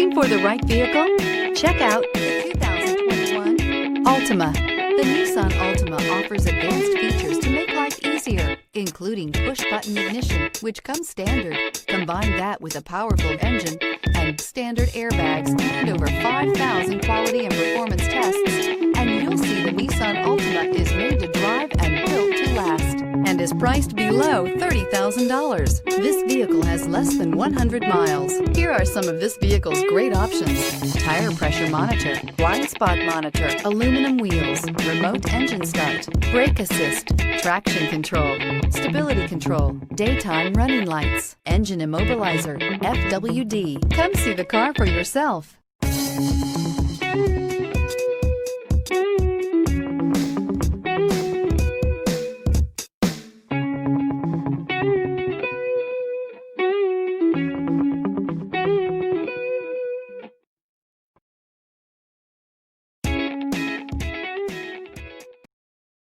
Looking for the right vehicle? Check out the 2021 Altima. The Nissan Altima offers advanced features to make life easier, including push-button ignition, which comes standard. Combine that with a powerful engine and standard airbags and over 5,000 quality and performance tests, and you'll see the Nissan Altima is made to drive and built to last, and is priced below $30,000. This vehicle has less than 100 miles. Here are some of this vehicle's great options: tire pressure monitor, blind spot monitor, aluminum wheels, remote engine start, brake assist, traction control, stability control, daytime running lights, engine immobilizer, FWD. Come see the car for yourself.